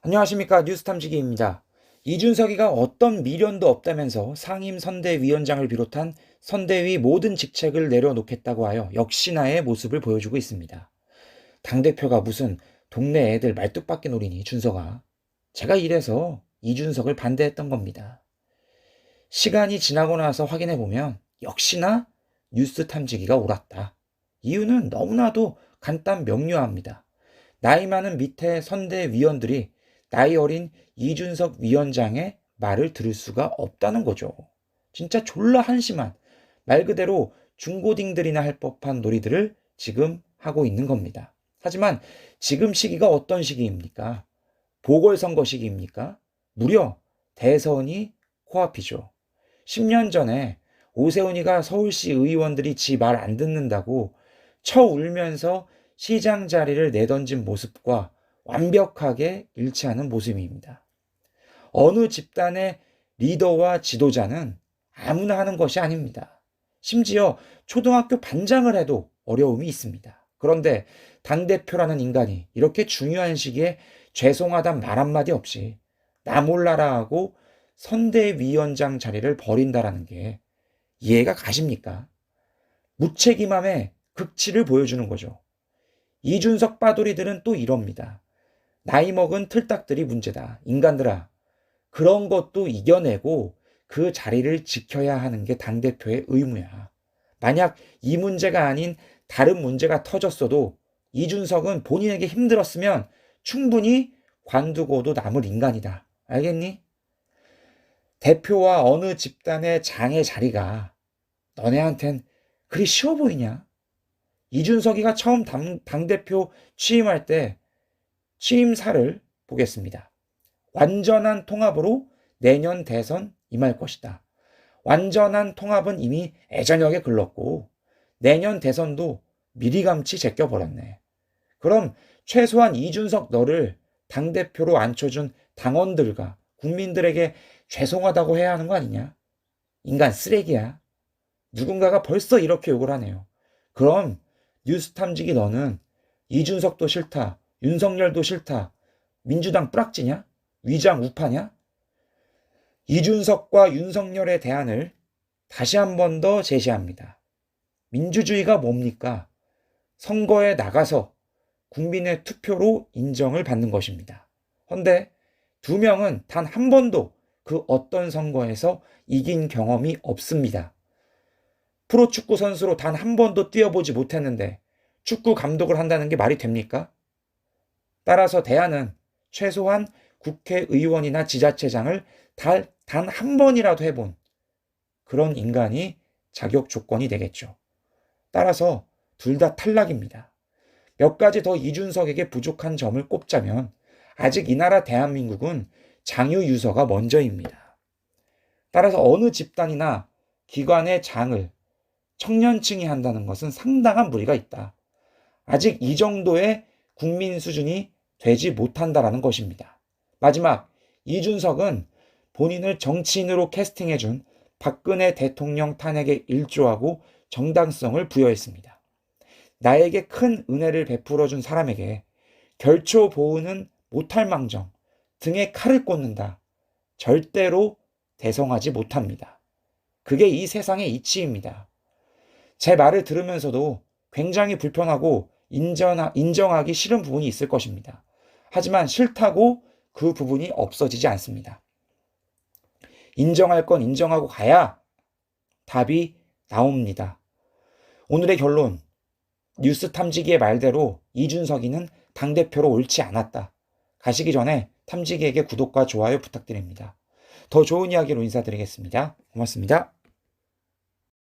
안녕하십니까, 뉴스탐지기입니다. 이준석이가 어떤 미련도 없다면서 상임선대위원장을 비롯한 선대위 모든 직책을 내려놓겠다고 하여 역시나의 모습을 보여주고 있습니다. 당대표가 무슨 동네 애들 말뚝박기 노리니 준석아. 제가 이래서 이준석을 반대했던 겁니다. 시간이 지나고 나서 확인해보면 역시나 뉴스탐지기가 옳았다. 이유는 너무나도 간단 명료합니다. 나이 많은 밑에 선대위원들이 나이 어린 이준석 위원장의 말을 들을 수가 없다는 거죠. 진짜 졸라 한심한, 말 그대로 중고딩들이나 할 법한 놀이들을 지금 하고 있는 겁니다. 하지만 지금 시기가 어떤 시기입니까? 보궐선거 시기입니까? 무려 대선이 코앞이죠. 10년 전에 오세훈이가 서울시 의원들이 지 말 안 듣는다고 쳐울면서 시장 자리를 내던진 모습과 완벽하게 일치하는 모습입니다. 어느 집단의 리더와 지도자는 아무나 하는 것이 아닙니다. 심지어 초등학교 반장을 해도 어려움이 있습니다. 그런데 당대표라는 인간이 이렇게 중요한 시기에 죄송하단 말 한마디 없이 나 몰라라 하고 선대위원장 자리를 버린다라는 게 이해가 가십니까? 무책임함의 극치를 보여주는 거죠. 이준석 빠돌이들은 또 이럽니다. 나이 먹은 틀딱들이 문제다. 인간들아, 그런 것도 이겨내고 그 자리를 지켜야 하는 게 당대표의 의무야. 만약 이 문제가 아닌 다른 문제가 터졌어도 이준석은 본인에게 힘들었으면 충분히 관두고도 남을 인간이다. 알겠니? 대표와 어느 집단의 장의 자리가 너네한텐 그리 쉬워 보이냐? 이준석이가 처음 당대표 취임할 때 취임사를 보겠습니다. 완전한 통합으로 내년 대선 임할 것이다. 완전한 통합은 이미 애저녁에 글렀고 내년 대선도 미리감치 제껴버렸네. 그럼 최소한 이준석 너를 당대표로 앉혀준 당원들과 국민들에게 죄송하다고 해야 하는 거 아니냐? 인간 쓰레기야. 누군가가 벌써 이렇게 욕을 하네요. 그럼 뉴스탐지기 너는 이준석도 싫다. 윤석열도 싫다. 민주당 뿌락지냐? 위장 우파냐? 이준석과 윤석열의 대안을 다시 한 번 더 제시합니다. 민주주의가 뭡니까? 선거에 나가서 국민의 투표로 인정을 받는 것입니다. 그런데 두 명은 단 한 번도 그 어떤 선거에서 이긴 경험이 없습니다. 프로축구 선수로 단 한 번도 뛰어보지 못했는데 축구 감독을 한다는 게 말이 됩니까? 따라서 대안은 최소한 국회의원이나 지자체장을 단 한 번이라도 해본 그런 인간이 자격 조건이 되겠죠. 따라서 둘 다 탈락입니다. 몇 가지 더 이준석에게 부족한 점을 꼽자면 아직 이 나라 대한민국은 장유유서가 먼저입니다. 따라서 어느 집단이나 기관의 장을 청년층이 한다는 것은 상당한 무리가 있다. 아직 이 정도의 국민 수준이 되지 못한다라는 것입니다. 마지막, 이준석은 본인을 정치인으로 캐스팅해준 박근혜 대통령 탄핵에 일조하고 정당성을 부여했습니다. 나에게 큰 은혜를 베풀어준 사람에게 결초 보응은 못할 망정 등에 칼을 꽂는다. 절대로 대성하지 못합니다. 그게 이 세상의 이치입니다. 제 말을 들으면서도 굉장히 불편하고 인정하기 싫은 부분이 있을 것입니다. 하지만 싫다고 그 부분이 없어지지 않습니다. 인정할 건 인정하고 가야 답이 나옵니다. 오늘의 결론, 뉴스탐지기의 말대로 이준석이는 당대표로 옳지 않았다. 가시기 전에 탐지기에게 구독과 좋아요 부탁드립니다. 더 좋은 이야기로 인사드리겠습니다. 고맙습니다.